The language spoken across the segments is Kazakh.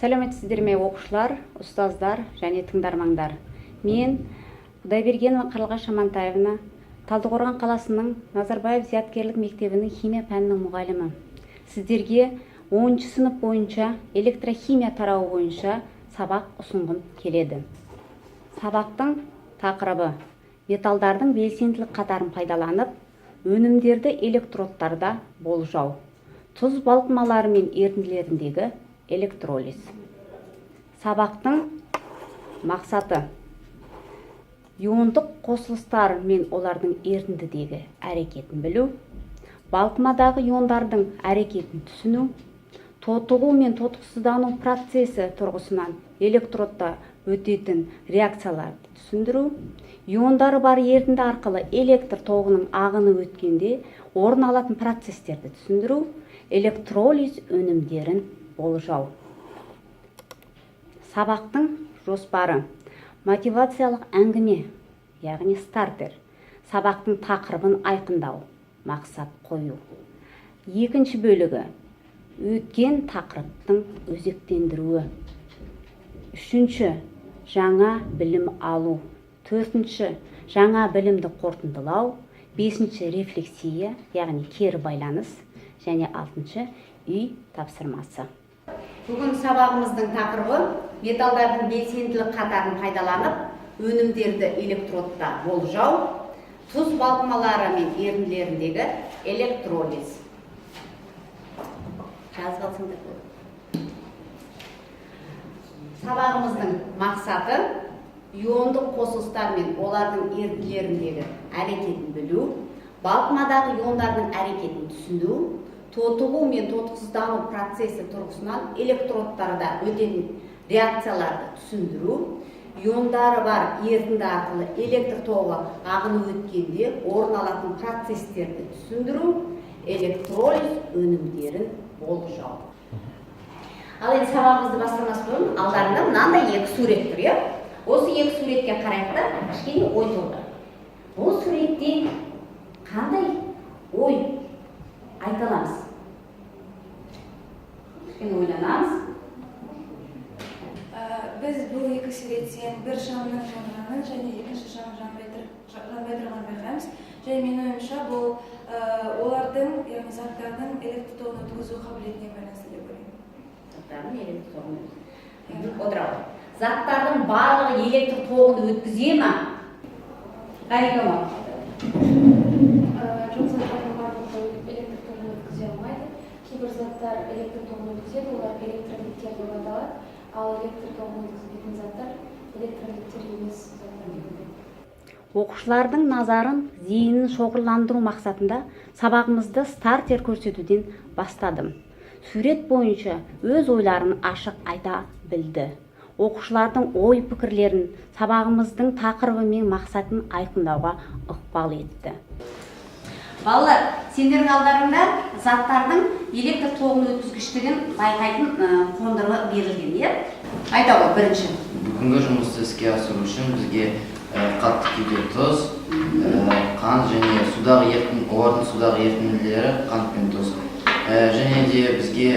Сәлеметсіздер ме оқушылар, ұстаздар және тыңдармандар. Мен Құдайбергенова Қарлығаш Амантаевна, Талдықорған қаласының Назарбаев зияткерлік мектебінің химия пәнінің мұғалімі. Сіздерге 10 сынып бойынша электрохимия тарауы бойынша сабақ ұсынғым келеді. Сабақтың тақырыбы: металдардың белсенділік қатарын пайдаланып, өнімдерді электродтарда болжау. Тұз балқымалары мен ерітінділеріндегі электролиз. Сабақтың мақсаты: иондық қосылыстар мен олардың ерітіндідегі әрекетін білу, балқымадағы иондардың әрекетін түсіну, тотығу мен тотықсыздану процесі тұрғысынан электродта өтетін реакцияларды түсіндіру, иондары бар ерітінді арқылы электр тоғының ағыны өткенде орын алатын процестерді түсіндіру, электролиз өнімдерін болжау. Сабақтың жоспары: мотивациялық әңгіме, яғни стартер. Сабақтың тақырыбын айқындау, мақсат қою. Екінші бөлігі: өткен тақырыптың өзектендіруі. Үшінші: жаңа білім алу. Төртінші: жаңа білімді қорытындылау. Бесінші: рефлексия, яғни кері байланыс. Және алтыншы: үй тапсырмасы. Бүгін сабағымыздың тақырыбы: металдардың белсенділік қатарын пайдаланып, өнімдерді электродта болжау, тұз балқымалары мен ерітінділеріндегі электролиз. Жазып алсаңдар болады. Сабағымыздың мақсаты: иондық қосылыстар мен олардың ерітінділеріндегі әрекетін білу, балқымадағы иондардың әрекетін түсіну, тотығу мен тотықсыздану процесі тұрғысынан электродтарда өтетін реакцияларды түсіндіру, иондары бар ерітінді арқылы электр тоғы ағыны өткенде орын алатын процестерді түсіндіру, электролиз өнімдерін болжау. Ал енді сабағымызды бастамас бұрын алдарында мынандай екі сурет тұр, иә? Осы екі суретке қарайық та кішкене ой толтырайық. Бұл суретте қандай ой айта аламыз? Кішкене ойланамыз. Біз бұл екі суреттен бір шамның жанғанын және екінші шамның жанбай тұрғанын байқаймыз. Және менің ойымша бұл олардың, яғни заттардың электр тоғын өткізу қабілетіне байланысты деп ойлаймын. Заттардың электр тоғын отырады. Заттардың барлығы электр тоғын өткізе ме? Қарика ма? Жоқ, заттардың барлығы электр тоғын өткізе алмайды. Кейбір заттар электр тоғын өткізеді, олар электролиттер деп аталады. Ал электр тоғын өткізбейтін заттар электролиттер емес заттар деп аталады. Оқушылардың назарын, зейінін шоғырландыру мақсатында сабағымызды стартер көрсетуден бастадым. Сурет бойынша өз ойларын ашық айта білді. Оқушылардың ой пікірлерін сабағымыздың тақырыбы мен мақсатын айқындауға ықпал етті. Балалар, сендердің алдарыңда заттардың электр тоғын өткізгіштігін байқайтын қондырғы берілген, иә? Айта ғой, бірінші. Бүгінгі жұмысты іске асыру үшін бізге қатты күйде тұз, қант және олардың судағы ерітінділері қант пен тұз. Және де бізге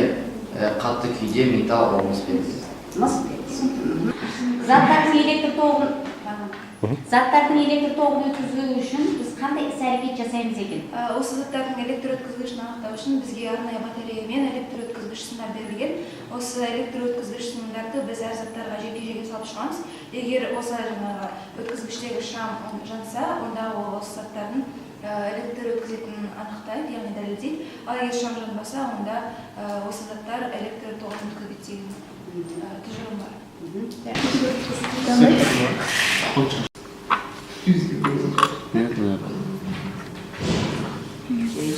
қатты күйде металл мыс берілді. Мыс берілді. Заттардың электр тоғын өткізу үшін біз қандай іс-әрекет жасаймыз екен? Осы заттардың электр өткізгішін анықтау үшін бізге арнайы батарея мен электр өткізгіш сымдар берілген. Осы электр өткізгіш сымдарды біз әр заттарға жеке-жеке салып шығамыз. Егер осы өткізгіштегі шам жанса, онда ол осы заттардың электр өткізетінін анықтайды, яғни дәлелдейді. Ал егер шам жанбаса, онда осы заттар электр тоғын өткізбейді деген тұжырым бар.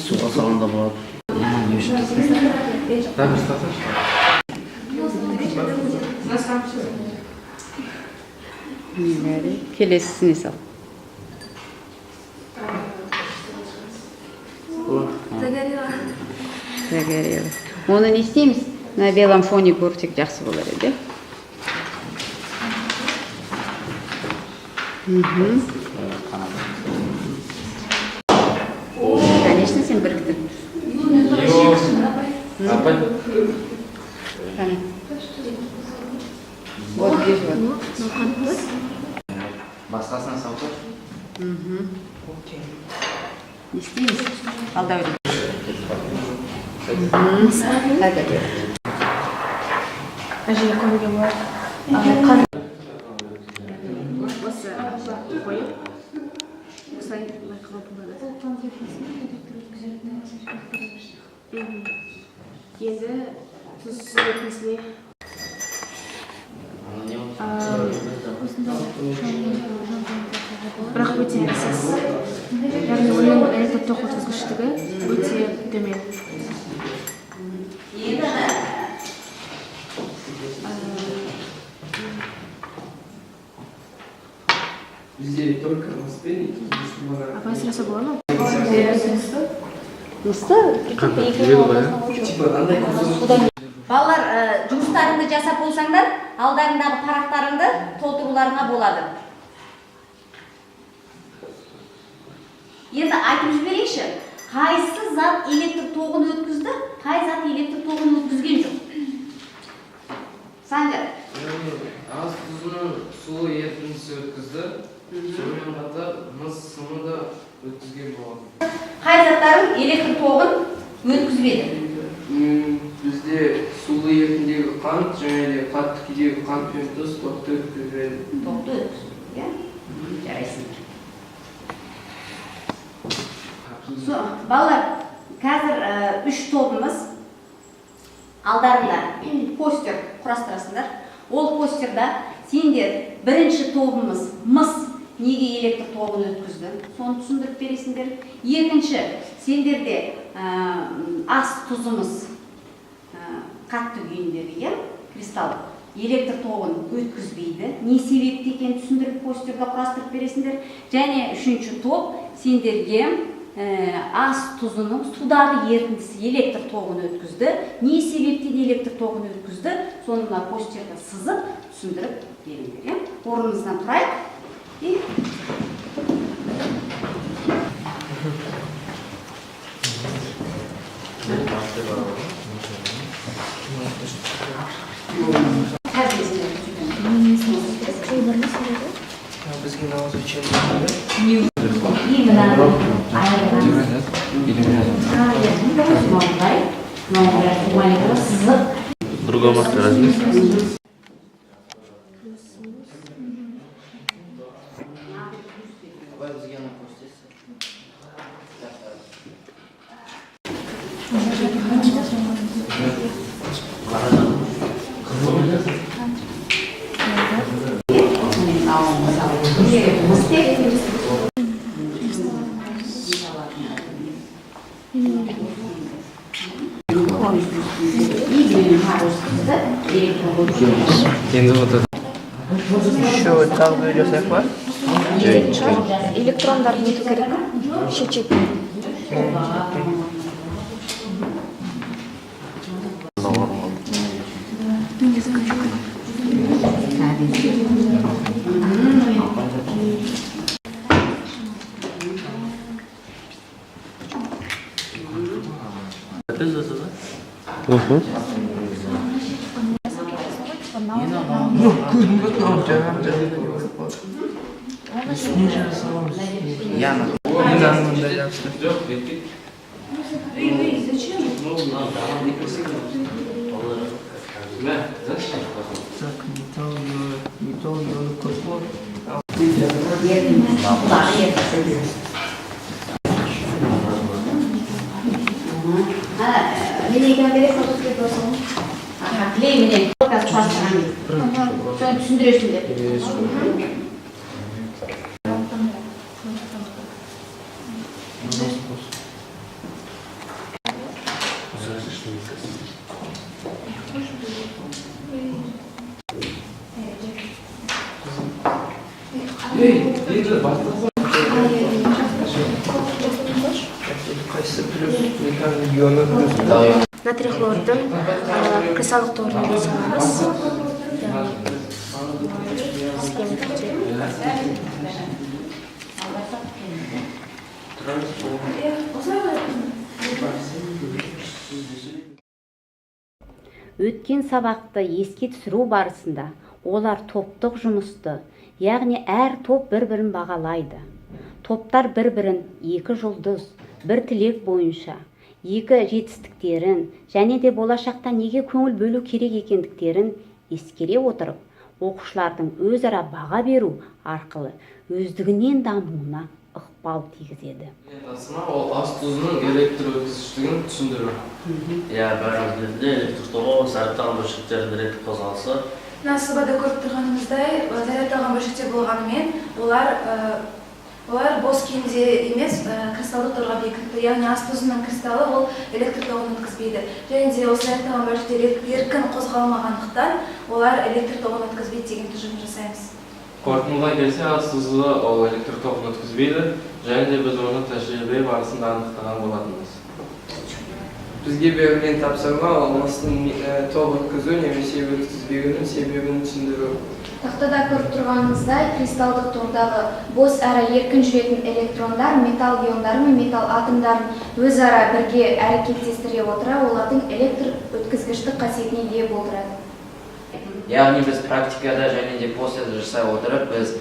Суға салғанда болады. Келесісіне сал. Загорело. Оны не істейміз? На белом фоне көрсек жақсы болар еді. Конечно, сен біріктір. Басқасына салып Не істейміз? Алда өтіп. Әжеге көмуге болады. Осы қойып, осылай байқауға болады. Енді тұз ретмесіне бірақ өте әлсіз. Яғни оның электр тоқ өткізгіштігі өте төмен. Везде только на спине, Апай сұраса бола ма? Балалар, жұмыстарыңды жасап болсаңдар, алдарыңдағы парақтарыңды толтыруларыңа болады. Енді айтып жіберейікші, қайсы зат электр тоғын өткізді, қай зат электр тоғын өткізген жоқ? Санжар? Ас тұзының суы ерітіндісі өткізді. Сонымен қатар мыс сымы да өткізген болады. Қай заттардың электр тоғын өткізбеді? Бізде сулы ерітіндегі қант және де қатты күйдегі қант пен тұз тоқты өткізеді. Тоқты өткізді, иә? Жарайсыңдар. Балалар, қазір үш тобымыз алдарында постер құрастырасыңдар. Ол постерда сендер бірінші тобымыз мыс неге электр тоғын өткізді, соны түсіндіріп бересіңдер. Екінші, сендерде ас тұзымыз қатты күйіндегі кристалл электр тоғын өткізбейді. Не себепті екенін түсіндіріп постерда құрастырып бересіңдер. Және үшінші топ сендерге ас тұзының судағы ерітіндісі электр тоғын өткізді. Не себептен электр тоғын өткізді, соны мына постерда сызып түсіндіріп беріңдер. Орнымыздан тұрайық. Бізге намаз өтшен Другой может разместить. Енді вот это. Еще тағы бір жасайық па? Электрондарды нету керек, шешет. Яна. Мынандай жақсы. Так, металл, ионы кослор. Линейканы бересің, клей менен соны түсіндіресіңдер. Қайсы плюс металл ионы плюс. Натрий хлордың кристалдық торына саламыз. Схема түрде. Өткен сабақты еске түсіру барысында Олар топтық жұмысты, яғни әр топ бір-бірін бағалайды. Топтар бір-бірін екі жұлдыз, бір тілек бойынша, екі жетістіктерін және де болашақта неге көңіл бөлу керек екендіктерін ескере отырып, оқушылардың өзара баға беру арқылы өздігінен дамуына ықпал тигізеді. Лентасына ол ас тұзының электр өткізгіштігін түсіндіру. Иә, бәріміз білді, электр тоғы зарядталған бөлшектердің рет қозғалысы. Мына сызбада көріп тұрғанымыздай, зарядталған бөлшектер болғанымен, олар бос күйінде емес, кристалдық торға бекітілді. Яғни ас тұзының кристаллы ол электр тоғын өткізбейді. Және де осы зарядталған бөлшектер еркін қозғалмағандықтан, олар электр тоғын өткізбейді деген тұжырым жасаймыз. Қорытындылай келсе, ас тұзы ол электр тоғын өткізбейді, және де біз оны тәжірибе барысында анықтаған болатынбыз. Бізге берілген тапсырма ол мыстың тоқ өткізу немесе өткізбеуінің себебін түсіндіру. Тақтада көріп тұрғанымыздай, кристалдық тордағы бос әрі еркін жүретін электрондар металл иондары мен металл атомдарын өзара бірге әрекеттестіре отыра, олардың электр өткізгіштік қасиетіне ие болдырады. Яғни біз практикада және де постеда жасай отырып, біз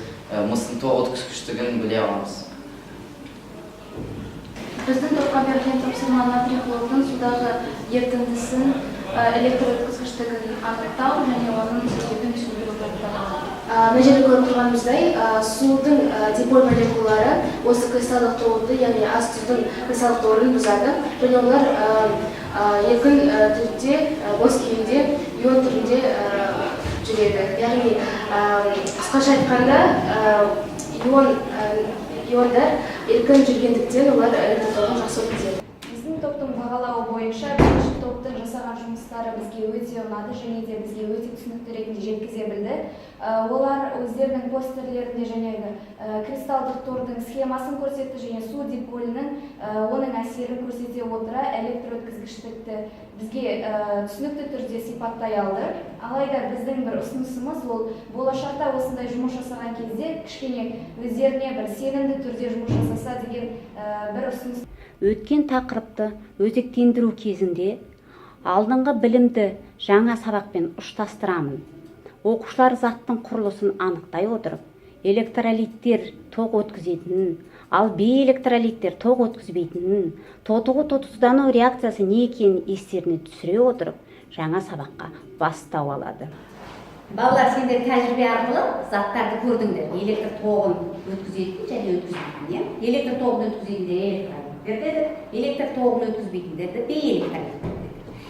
мыстың тоқ өткізгіштігін біле аламыз. Біздің топқа берілген тапсырма натрий хлордың судағы ерітіндісін электр өткізгіштігін анықтау және оның себебін түсіндіру болып табылады. Мына жерде көріп тұрғанымыздай, судың диполь молекулалары осы кристалдық тоғды, яғни ас тұздың кристалдық тоғын бұзады. Және олар еркін түрде, бос күйінде, ион түрінде жүреді. Яғни қысқаша айтқанда, иондар еркін жүргендіктен олар электр тоғын жақсы өткізеді. Біздің топтың бағалауы бойынша бірінші топтың жасаған жұмыстары бізге өте ұнады және де бізге өте түсінікті ретінде жеткізе білді. Олар өздерінің постерлерінде жаңағы кристалдық тордың схемасын көрсетті және су диполінің оның әсерін көрсете отыра электр өткізгіштікті бізге түсінікті түрде сипаттай алды. Алайда біздің бір ұсынысымыз ол болашақта осындай жұмыс жасаған кезде кішкене өздеріне бір сенімді түрде жұмыс жасаса деген бір ұсыныс. Өткен тақырыпты өзектендіру кезінде алдыңғы білімді жаңа сабақпен ұштастырамын. Оқушылар заттың құрылысын анықтай отырып, электролиттер тоқ өткізетінін, ал бейэлектролиттер тоқ өткізбейтінін, тотығу тотықсыздану реакциясы не екенін естеріне түсіре отырып, жаңа сабаққа бастау алады. Балалар, сендер тәжірибе арқылы заттарды көрдіңдер. Электр тоғын өткізетін және өткізбейтін. Электр тоғын өткізетіндер электролиттер деді, электр тоғын өткізбейтіндерді бейэлектролиттер деді.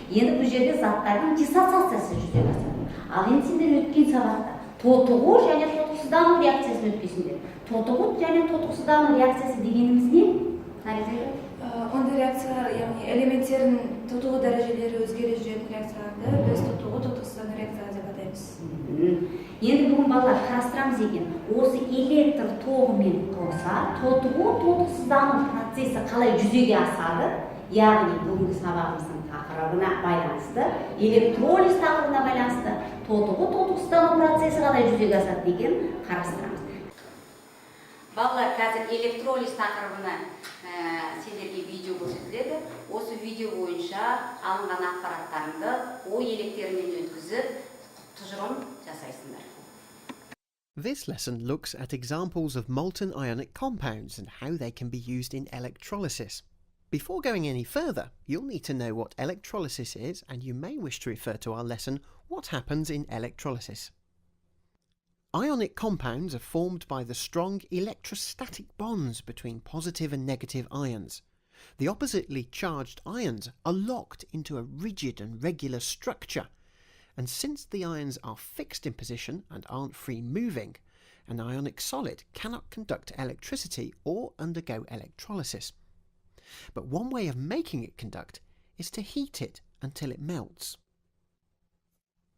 Енді бұл жерде заттардың диссоциациясы жүзеге асады. Ал енді сендер өткен сабақта тотығу және тотықсыздану реакциясын өткізесіңдер. Тотығу және тотықсыздану реакциясы дегеніміз не? Ондай реакциялар, яғни элементтердің тотығу дәрежелері өзгере жүретін реакцияларды біз тотығу тотықсыздану реакциялары деп атаймыз. Енді бүгін балалар қарастырамыз екен. Осы электр тоғымен қоса тотығу тотықсыздану процесі қалай жүзеге асады? Яғни бүгінгі сабағымыздың тақырыбына байланысты, электролиз тақырыбына байланысты тотығу тотықсыздану процесі қалай жүзеге асады деген қарастырамыз. Балалар, қазір электролиз тақырыбына сендерге видео көрсетіледі. Осы видео бойынша алынған ақпараттарыңды ой електерінен өткізіп, тұжырым жасайсыңдар. This lesson looks at examples of molten ionic compounds and how they can be used in electrolysis. Before going any further, you'll need to know what electrolysis is, and you may wish to refer to our lesson, What Happens in Electrolysis. Ionic compounds are formed by the strong electrostatic bonds between positive and negative ions. The oppositely charged ions are locked into a rigid and regular structure, and since the ions are fixed in position and aren't free moving, an ionic solid cannot conduct electricity or undergo electrolysis. But one way of making it conduct is to heat it until it melts.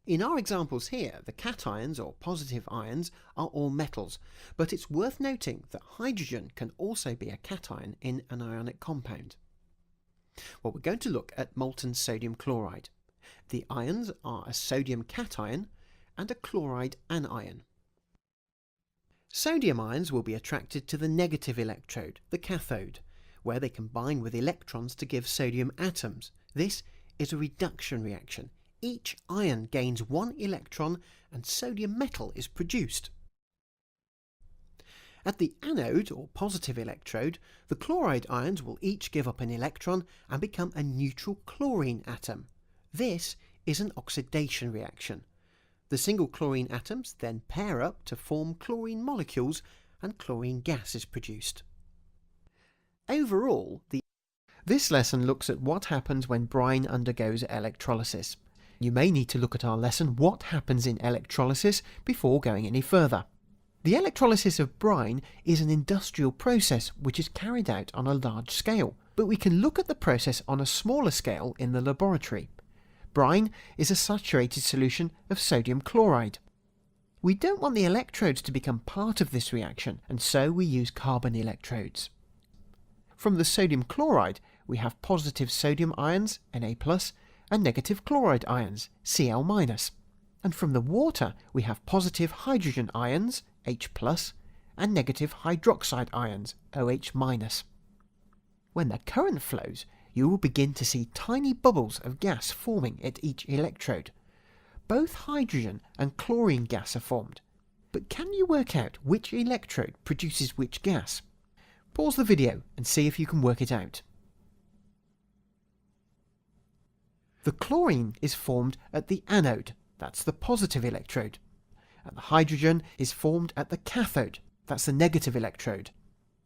In our examples here, the cations or positive ions are all metals, but it's worth noting that hydrogen can also be a cation in an ionic compound. Well, we're going to look at molten sodium chloride. The ions are a sodium cation and a chloride anion. Sodium ions will be attracted to the negative electrode, the cathode, where they combine with electrons to give sodium atoms. This is a reduction reaction. Each ion gains 1 electron and sodium metal is produced. At the anode, or positive electrode, the chloride ions will each give up an electron and become a neutral chlorine atom. This is an oxidation reaction. The single chlorine atoms then pair up to form chlorine molecules and chlorine gas is produced. Overall, this lesson looks at what happens when brine undergoes electrolysis. You may need to look at our lesson What Happens in Electrolysis before going any further. The electrolysis of brine is an industrial process which is carried out on a large scale, but we can look at the process on a smaller scale in the laboratory. Brine is a saturated solution of sodium chloride. We don't want the electrodes to become part of this reaction, and so we use carbon electrodes. From the sodium chloride, we have positive sodium ions, Na+, and negative chloride ions, Cl-. And from the water, we have positive hydrogen ions, H+, and negative hydroxide ions, OH-. When the current flows, you will begin to see tiny bubbles of gas forming at each electrode. Both hydrogen and chlorine gas are formed. But can you work out which electrode produces which gas? Pause the video and see if you can work it out. The chlorine is formed at the anode, that's the positive electrode, and the hydrogen is formed at the cathode, that's the negative electrode.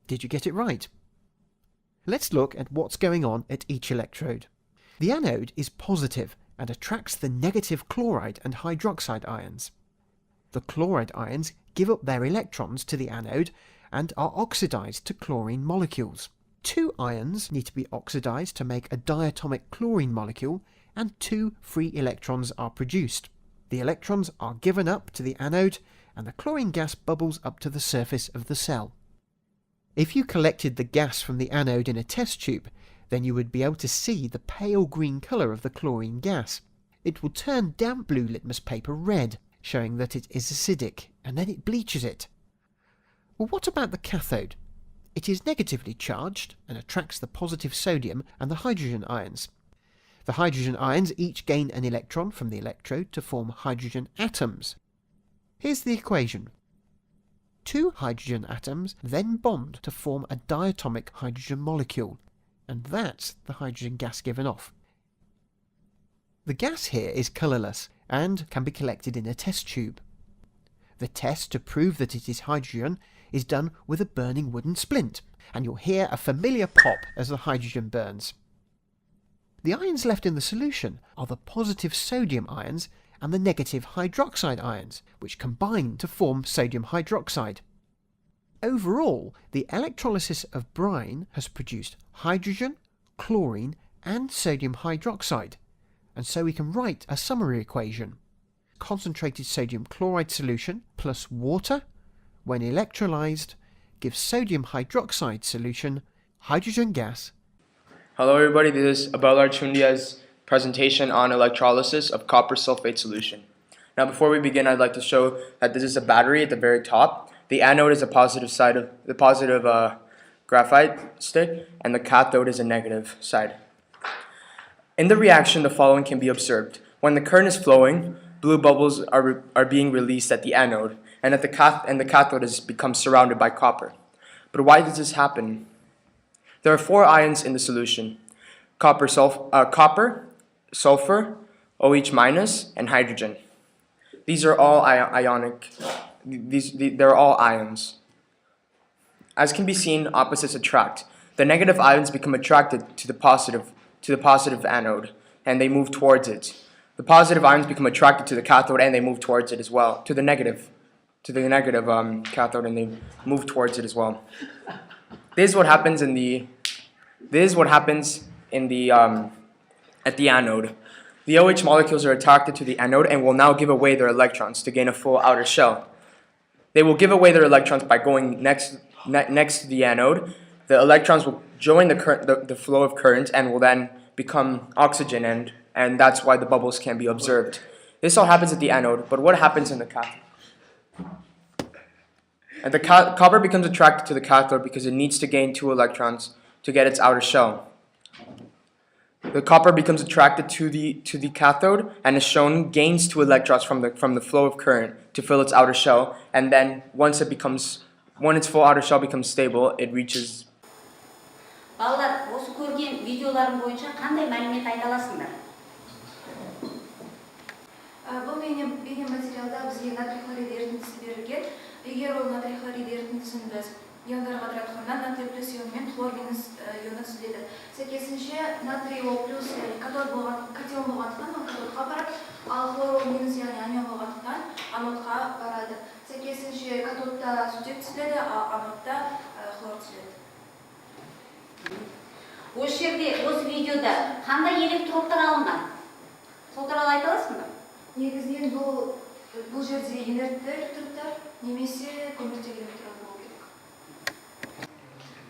Did you get it right? Let's look at what's going on at each electrode. The anode is positive and attracts the negative chloride and hydroxide ions. The chloride ions give up their electrons to the anode and are oxidized to chlorine molecules. 2 ions need to be oxidized to make a diatomic chlorine molecule, and 2 free electrons are produced. The electrons are given up to the anode and the chlorine gas bubbles up to the surface of the cell. If you collected the gas from the anode in a test tube, then you would be able to see the pale green colour of the chlorine gas. It will turn damp blue litmus paper red, showing that it is acidic, and then it bleaches it. Well, what about the cathode? It is negatively charged and attracts the positive sodium and the hydrogen ions. The hydrogen ions each gain an electron from the electrode to form hydrogen atoms. Here's the equation. 2 hydrogen atoms then bond to form a diatomic hydrogen molecule, and that's the hydrogen gas given off. The gas here is colourless and can be collected in a test tube. The test to prove that it is hydrogen is done with a burning wooden splint, and you'll hear a familiar pop as the hydrogen burns. The ions left in the solution are the positive sodium ions and the negative hydroxide ions, which combine to form sodium hydroxide. Overall, the electrolysis of brine has produced hydrogen, chlorine, and sodium hydroxide, and so we can write a summary equation. Concentrated sodium chloride solution plus water, when electrolyzed, gives sodium hydroxide solution, hydrogen gas. Hello everybody, this is Abel Archundia's presentation on electrolysis of copper sulfate solution. Now before we begin, I'd like to show that this is a battery at the very top. The anode is a positive side of the positive graphite stick, and the cathode is a negative side. In the reaction, the following can be observed. When the current is flowing, blue bubbles are being released at the anode, and the cathode has become surrounded by copper. But why does this happen? There are 4 ions in the solution: copper, sulfur, OH-, and hydrogen. These are all ionic. They're all ions. As can be seen, opposites attract. The negative ions become attracted to the positive anode, and they move towards it. The positive ions become attracted to the cathode, and they move towards it as well. To the negative cathode, and they move towards it as well. This is what happens at the anode. The OH molecules are attracted to the anode and will now give away their electrons to gain a full outer shell. They will give away their electrons by going next to the anode. The electrons will join the flow of current and will then become oxygen, and that's why the bubbles can be observed. This all happens at the anode, but what happens in the cathode? And the copper becomes attracted to the cathode because it needs to gain 2 electrons to get its outer shell. the copper becomes attracted to the cathode and is shown gains 2 electrons from the flow of current to fill its outer shell, and then when its full outer shell becomes stable, it reaches. Балалар, осы көрген видеоларым бойынша қандай мәлімет айта аласыңдар? Бұл бейне материалда бізге натрий хлорид ерітіндісі берілген. Егер ол натрий хлорид ерітіндісін біз иондарға таратқанда натрий плюс ионы мен хлор минус ионы түзіледі. Сәйкесінше натрий ол плюс катион болғандықтан ол катодқа барады, ал хлор ол минус яғни анион болғандықтан анодқа барады. Сәйкесінше катодта сутек түзіледі, ал анодта хлор түзіледі. Осы жерде, осы видеода қандай электродтар алынған? Сол туралы айта аласың ба? Негізінен бұл жерде инертті электродтар немесе көміртегі электрод болу керек.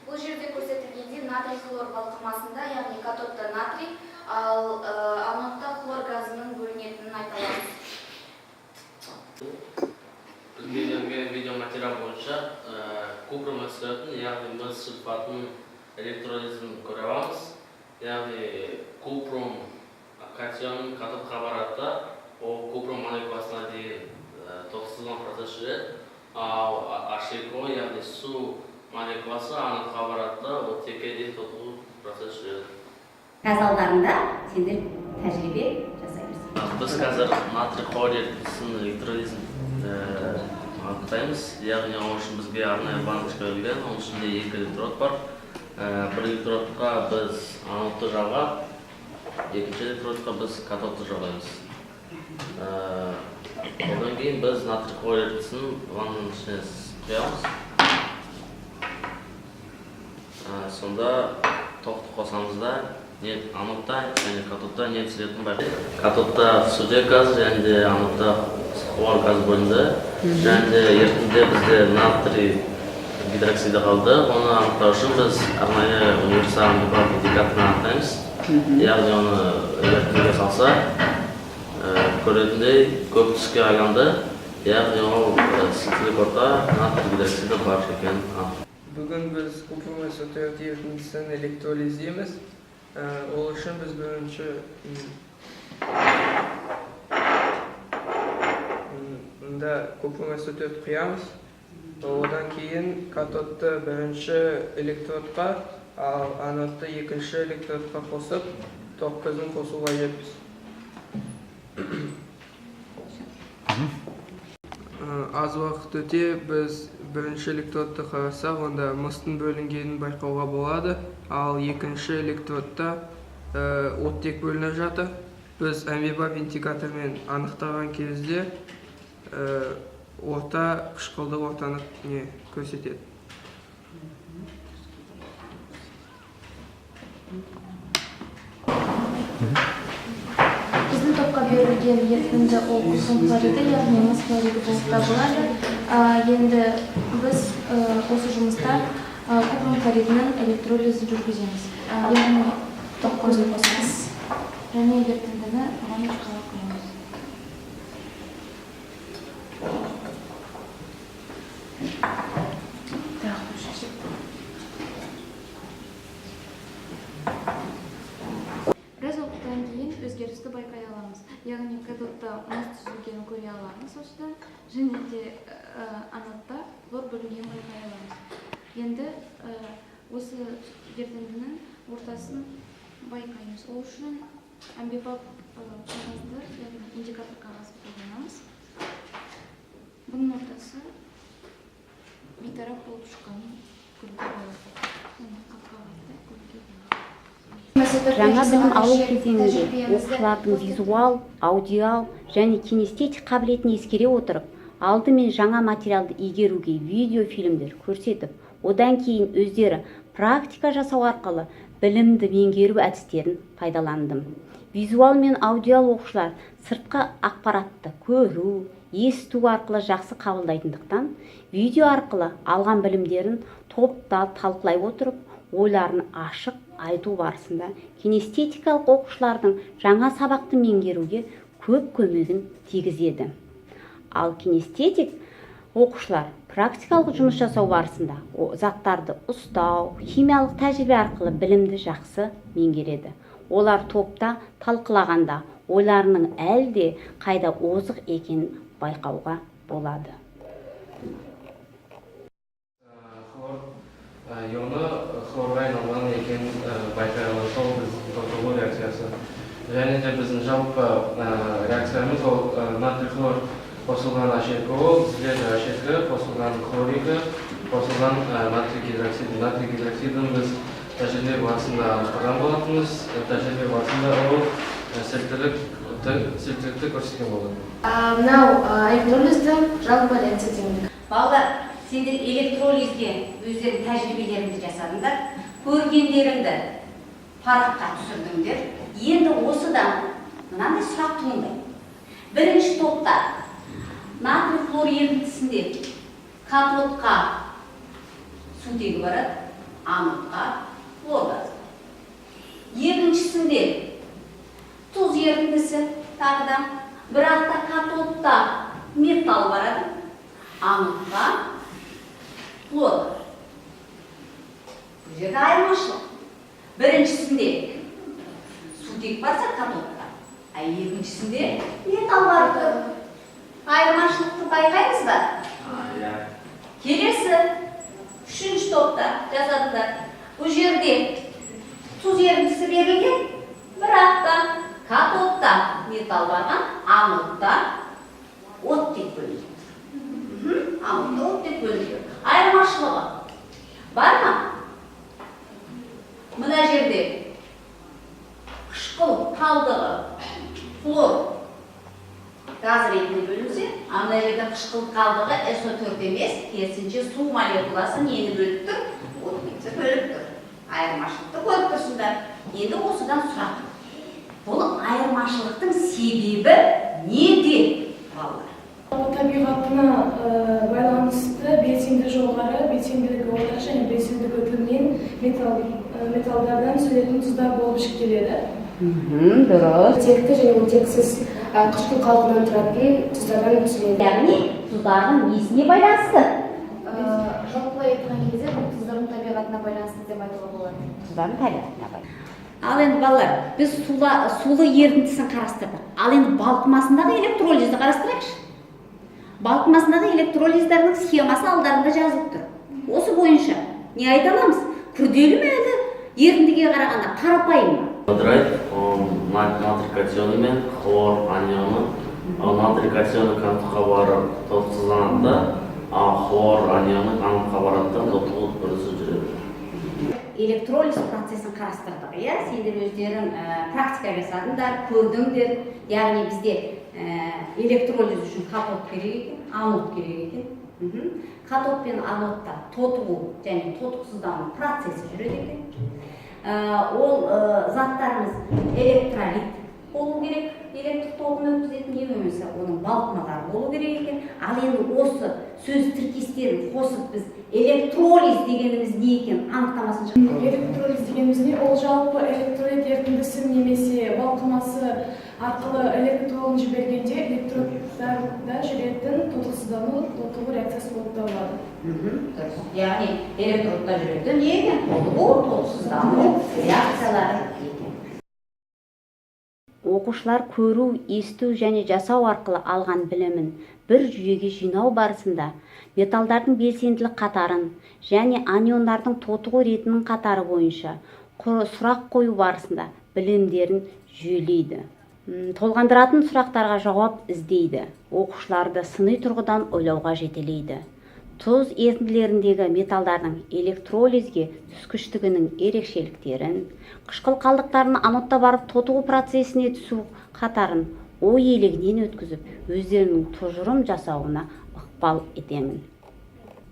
Бұл жерде көрсетілгенде натрий хлор балқымасында, яғни катодта натрий, ал анодта хлор газының бөлінетінін айта аламыз. Бізге видео материал бойынша купрум өсіретін, яғни мыс сульфатын электролизін көре аламыз. Яғни купрум катионын катодқа барады, ол купрум молекуласына дейін тоқсызлан процесс жүреді, ал H2O, яғни су молекуласы анодқа барады, ол текке дейін тотығу процесс жүреді. Қазалдарында сендер тәжірибе жасай берсің. Біз қазір натрий хлор ерітіндісінің электролизін анықтаймыз. Яғни ол үшін бізге арнайы баночка берілген, оның ішінде 2 электрод бар. Бір электродқа біз анодты жағып, екінші электродқа біз катодты жағаймыз. Одан кейін біз натрий хлор ерітіндісін ваннаның ішіне құямыз. Сонда тоқты қосамыз да анодта және катодта не түзілетінін байқаймыз. Катодта сутек газ және де анодта хлор газ бөлінді. Және де ерітінде бізде натрий гидроксиді қалды. Оны анықтау үшін біз арнайы универсал индикаторын анықтаймыз. Яғни оны ерітіндіге салса, көретіндей көп түске айланды. Яғни ол сілтілік орта натрий гидроксиді бар екенін анықтаймыз. Бүгін біз купрум сутек ерітіндісін электролиздейміз. Ол үшін біз бірінші купрум сутек құямыз. Одан кейін катодты бірінші электродқа, ал анодты екінші электродқа қосып, тоқ көзін қосуға жетпіз. Аз уақыт өте біз бірінші электродты қарасақ, онда мыстың бөлінгенін байқауға болады, ал екінші электродта оттек бөлініп жатыр. Біз амбибап индикатормен анықтаған кезде орта қышқылдық ортаны көрсетеді. Біздің топқа берілген ерітінді ол купрум хлориді, яғни мыс хлориді болып табылады. Енді біз осы жұмыста купрум хлоридінің электролизін жүргіземіз. Яғни тоқ көзін қосамыз және ерітіндіні ваннаға құямыз. Біраз уақыттан кейін өзгерісті байқай аламыз. Яғни катодта мыс түзілгенін көре аламыз осыдан, және де анодта хлор бөлінгенін байқай аламыз. Енді осы ерітіндінің ортасын байқаймыз. Ол үшін амбибап қағазды, яғни индикатор қағазды қолданамыз. Бұның ортасы бейтарап болып шыққанын көруге болады. Жаңа білім алу кезеңінде оқушылардың визуал, аудиал және кинестетик қабілетін ескере отырып, алдымен жаңа материалды игеруге видеофильмдер көрсетіп, одан кейін өздері практика жасау арқылы білімді меңгеру әдістерін пайдаландым. Визуал мен аудиал оқушылар сыртқы ақпаратты көру, есту арқылы жақсы қабылдайтындықтан, видео арқылы алған білімдерін топта талқылай отырып, ойларын ашық айту барысында кинестетикалық оқушылардың жаңа сабақты меңгеруге көп көмегін тигізеді. Ал кинестетик оқушылар практикалық жұмыс жасау барысында заттарды ұстау, химиялық тәжірибе арқылы білімді жақсы меңгереді. олар топта талқылағанда ойларының әлде қайда озық екенін байқауға болады. Хлор ионы хлорға айналған екенін байқай аламыз, ол біздің тотығу реакциясы. Және де біздің жалпы реакциямыз ол натрий хлор қосылған H2O, бізде H2 қосылған хлоригі, қосылған натрий гидроксиді. Натрий гидроксидін біз тәжірибе барысында анықтаған болатынбыз. Тәжірибе барысында ол селтілікті көрсеткен болды. Мынау электролиздің жалпы реакция теңдігі. Балалар, сендер электролизге өздерің тәжірибелеріңді жасадыңдар, көргендеріңді параққа түсірдіңдер. Енді осыдан мынандай сұрақ туындайды. Бірінші топта натрий хлор ерітіндісінде катодқа сутегі барады, анодқа хлор барады. Екіншісінде тұз ерітіндісі тағыдан, бірақта катодта металл барады, анодқа хлор барады. Бұл жерде айырмашылық. Біріншісінде сутек барса катодта, екіншісінде металл барады. Айырмашылықты байқаймыз ба? Келесі, үшінші топта жасадыңдар. Бұл жерде тұз ерітіндісі берілген, бірақта катодта металл барған, анодта оттек бөлінген. Анодта оттек бөлінген. Айырмашылығы бар ма? Мына жерде қышқыл қалдығы хлор газ ретінде бөлінсе, ана жерде қышқыл қалдығы SO4 емес, керісінше су молекуласы нені бөліп тұр? Оттекті бөліп тұр. Айырмашылықты көріп тұрсыңдар. Енді осыдан сұрақ. Бұл айырмашылықтың себебі неде, балалар? Табиғатына байланысты белсенді жоғары, белсенділігі орташа және белсенділігі төмен металдардан сөйлетін тұздар болып жіктеледі. Дұрыс. Оттекті және оттексіз қышқыл қалдығынан тұратын тұздардан түзіледі. Яғни тұздардың несіне байланысты? Жалпылай айтқан кезде бұл тұздардың табиғатына байланысты деп айтуға болады. Тұздардың табиғатына байланысты. Ал енді балалар, біз сулы ерітіндісін қарастырдық. Ал енді балқымасындағы электролизді қарастырайықшы. Балқымасындағы электролиздердің схемасы алдарында жазылып тұр. Осы бойынша не айта аламыз? Күрделі ме әлде ерітіндіге қарағанда қарапайым ма? Натрий катионы мен хлор анионы. Натрий катионы катодқа барып тотықсызданады, ал хлор анионы анодқа барады да тотығу үрдісі жүреді. Электролиз процесін қарастырдық, сендер өздерің практика жасадыңдар, көрдіңдер. Яғни бізде электролиз үшін катод керек екен, анод керек екен. Катод пен анодта тотығу және тотықсыздану процесі жүреді екен. Ол заттарымыз электролит болу керек, электр тогын өткізетін, не болмаса оның балқымалары болу керек екен. Ал енді осы сөз тіркестерін қосып біз электролиз дегеніміз не екен анықтамасын шығарып. Электролиз дегеніміз не? Ол жалпы электролит ерітіндісін немесе балқымасы арқылы электр тогын жібергенде электродтарда жүретін тотықсыздану, тотығу реакциясы болып табылады. Яғни электродта жүретін не екен? Тотықсыздану реакциялары екен. Оқушылар көру, есту және жасау арқылы алған білімін бір жүйеге жинау барысында металдардың белсенділік қатарын және аниондардың тотығу ретінің қатары бойынша сұрақ қою барысында білімдерін жүйелейді. Толғандыратын сұрақтарға жауап іздейді. Оқушыларды сыни тұрғыдан ойлауға жетелейді. Тұз ерітінділеріндегі металдардың электролизге түскіштігінің ерекшеліктерін, қышқыл қалдықтарын анодта барып тотығу процесіне түсу қатарын ой елегінен өткізіп, өздерінің тұжырым жасауына ықпал етемін.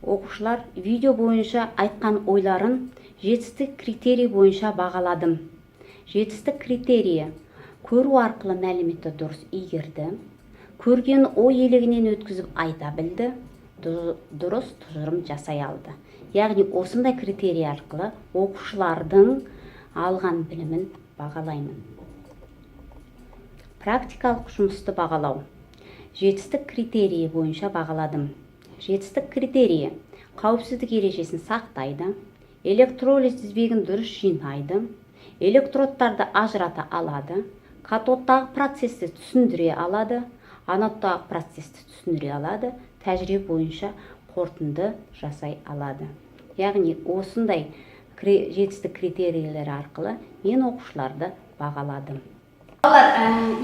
Оқушылар видео бойынша айтқан ойларын жетістік критерий бойынша бағаладым. Жетістік критерийі: көру арқылы мәліметті дұрыс игерді, көрген ой елегінен өткізіп айта білді, дұрыс тұжырым жасай алды. Яғни осындай критерий арқылы оқушылардың алған білімін бағалаймын. Практикалық жұмысты бағалау. Жетістік критерийі бойынша бағаладым. Жетістік критерийі: қауіпсіздік ережесін сақтайды, электролиз тізбегін дұрыс жинайды, электродтарды ажырата алады, катодтағы процессті түсіндіре алады, анодтағы процессті түсіндіре алады, тәжірибе бойынша қорытынды жасай алады. Яғни осындай жетістік критерийлері арқылы мен оқушыларды бағаладым.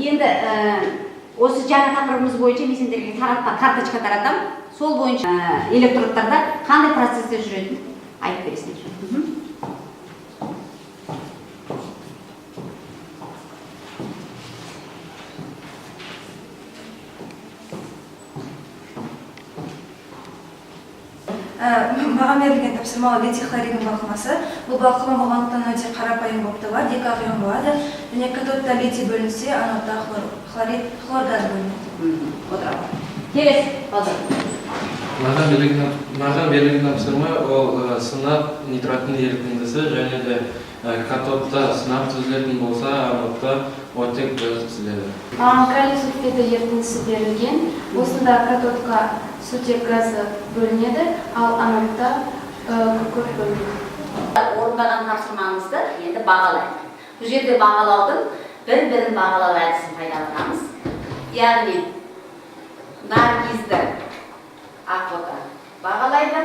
Енді осы жаңа тақырыбымыз бойынша мен сендерге карточка таратам. Сол бойынша электродтарда қандай процесте жүретін айтып бересіңдер. Маған берілген тапсырмалы литий хлоридінің балқымасы. Бұл балқыма болғандықтан өте қарапайым болып табылады, екі ақ ион болады. Және катодта литий бөлінсе, анодта хлор газ бөлінеді. Келесі, балдар. Маған берілген тапсырма ол сынап нитраттың ерітіндісі және де катодта сынап түзілетін болса, анодта оттек газ түзіледі. Калий сульфиді ерітіндісі берілген. Осында катодқа сутек газы бөлінеді, ал анодта күкірт бөлінеді. Орындаған тапсырмамызды енді бағалайық. Бұл жерде бағалаудың бір-бірін бағалау әдісін пайдаланамыз. Яғни наргизді ақбота бағалайды,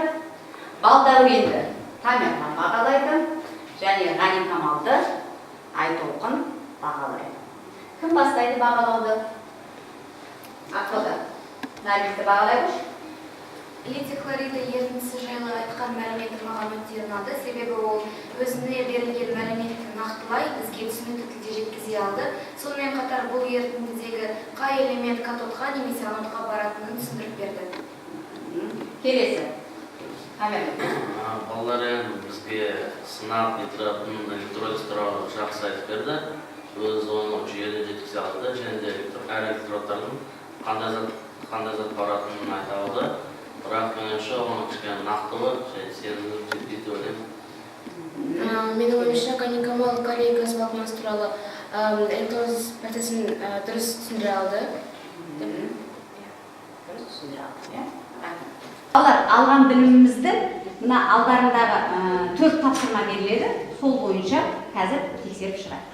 балдәуренді Тамерлан бағалайды, және Ғаникамалды Айтолқын бағалайды. Кім бастайды бағалауды? Ақбота, наргизді бағалайды. Литий хлориді ерітіндісі жайлы айтқан мәліметі маған өте ұнады, себебі ол өзіне берілген мәліметті нақтылай, бізге түсінікті тілде жеткізе алды. Сонымен қатар бұл ерітіндідегі қай элемент катодқа немесе анодқа баратынын түсіндіріп берді. Келесі. Камера. Балалар бізге сынап нитратын электролиз туралы жақсы айтып берді. Өз оны жүйелі жеткізе алды, және де әр электродтардың қандай зат баратынын айта алды. Бірақ меніңше оның кішкене нақтылы және сенімді жеткізді ойлаймын. Менің ойымша Ғаникамал калий газ балқымасы туралы электролиз процесін дұрыс түсіндіре алды. Алған білімімізді мына алдарындағы 4 тапсырма беріледі. Сол бойынша қазір тексеріп шығайық.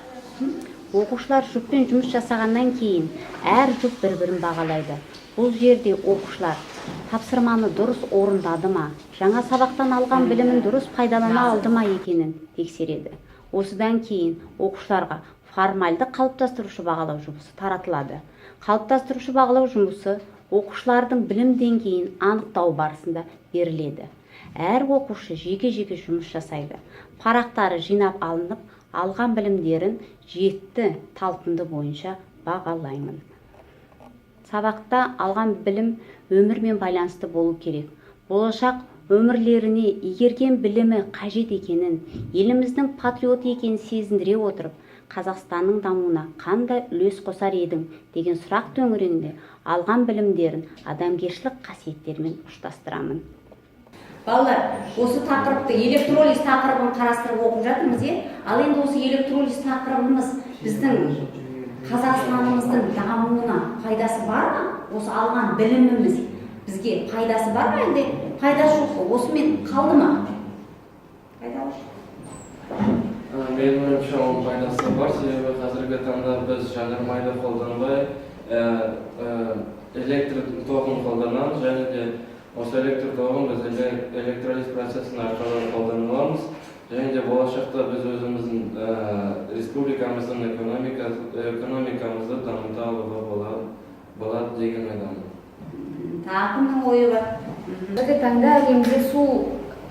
Оқушылар жұппен жұмыс жасағаннан кейін әр жұп бір-бірін бағалайды. Бұл жерде оқушылар тапсырманы дұрыс орындады ма, жаңа сабақтан алған білімін дұрыс пайдалана алды ма екенін тексереді. Осыдан кейін оқушыларға формальды қалыптастырушы бағалау жұмысы таратылады. Қалыптастырушы бағалау жұмысы оқушылардың білім деңгейін анықтау барысында беріледі. Әр оқушы жеке-жеке жұмыс жасайды. Парақтары жинап алынып, алған білімдерін жетті талпынды бойынша бағалаймын. Сабақта алған білім өмірмен байланысты болу керек. Болашақ өмірлеріне игерген білімі қажет екенін, еліміздің патриот екенін сезіндіре отырып, Қазақстанның дамуына қандай үлес қосар едің деген сұрақ төңірегінде алған білімдерін адамгершілік қасиеттермен ұштастырамын. Балалар, осы тақырыпты электролиз тақырыбын қарастырып оқып жатырмыз, ал енді осы электролиз тақырыбымыз біздің Қазақстанымыздың дамуына пайдасы бар ма? Осы алған біліміміз бізге пайдасы бар ма, әлде пайдасы жоқ па? Осымен қалды ма? Менің ойымша оның пайдасы бар, себебі қазіргі таңда біз жанармайды қолданбай электр тоғын қолданамыз, және де осы электр тоғын біз электролиз процесін арқылы қолдана аламыз, және де болашақта біз өзіміздің республикамыздың экономикамызды дамыта алуға болады деген ойдамын. Кімнің ойы бар? Қазіргі таңда әлемде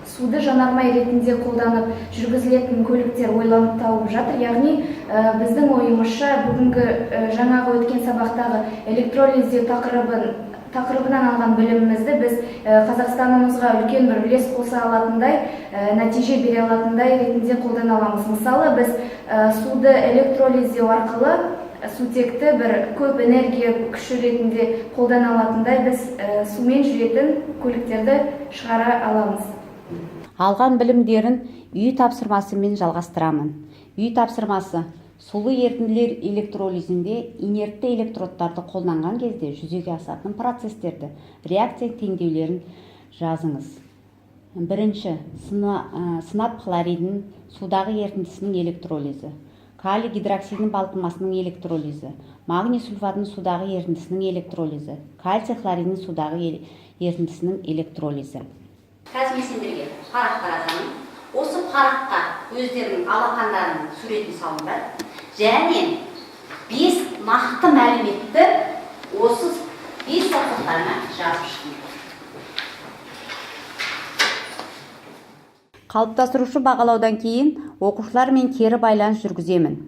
суды жанармай ретінде қолданып жүргізілетін көліктер ойланып табылып жатыр. Яғни біздің ойымызша бүгінгі жаңағы өткен сабақтағы электролиздеу тақырыбынан алған білімімізді біз Қазақстанымызға үлкен бір үлес қоса алатындай, нәтиже бере алатындай ретінде қолдана аламыз. Мысалы, біз суды электролиздеу арқылы сутекті бір көп энергия күші ретінде қолдана алатындай біз сумен жүретін көліктерді шығара аламыз. Алған білімдерін үй тапсырмасымен жалғастырамын. Үй тапсырмасы сулы ерітінділер электролизінде инертті электродтарды қолданған кезде жүзеге асатын процестерді, реакция теңдеулерін жазыңыз. Бірінші, сынап хлоридін судағы ерітіндісінің электролизі, калий гидроксидінің балқымасының электролизі, магний сульфатының судағы ерітіндісінің электролизі, кальций хлоридінің судағы ерітіндісінің электролизі. Қазір мен сендерге парақ қаратамын. Осы параққа өздерінің алақандарының суретін салыңдар. Және 5 нақты мәліметті осы 5 сапсақтарына жазып шықыңдар. Қалыптастырушы бағалаудан кейін оқушылармен кері байланыс жүргіземін.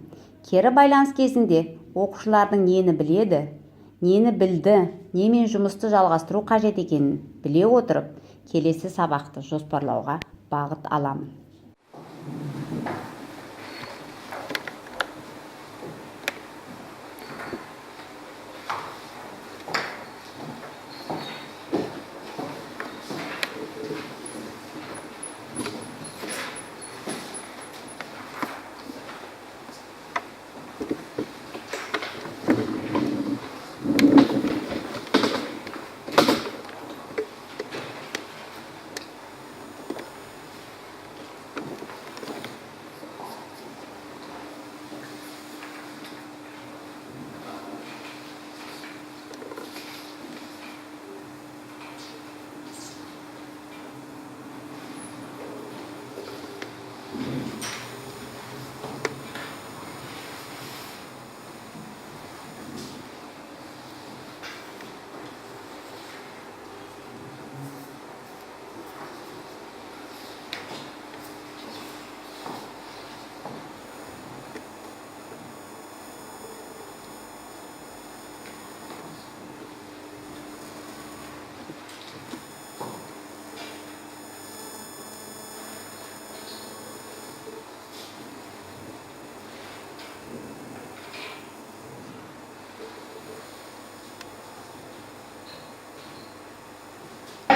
Кері байланыс кезінде оқушылардың нені біледі, нені білді, немен жұмысты жалғастыру қажет екенін біле отырып, келесі сабақты жоспарлауға бағыт аламын.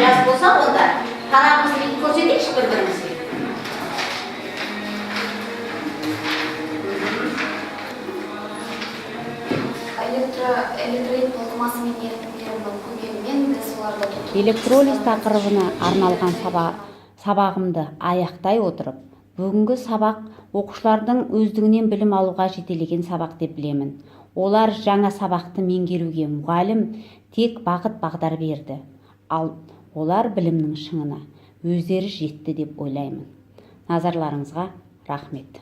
Жас болса, онда тарапымызды көрсетейікші бір-бірімізге. Электролит балқымасы мен ерітінділерінің көмегімен біз оларды Электролиз тақырыбына арналған сабағымды аяқтай отырып, бүгінгі сабақ оқушылардың өздігінен білім алуға жетелеген сабақ деп білемін. Олар жаңа сабақты меңгеруге мұғалім тек бағыт-бағдар берді. Ал олар білімнің шыңына өздері жетті деп ойлаймын. Назарларыңызға рахмет.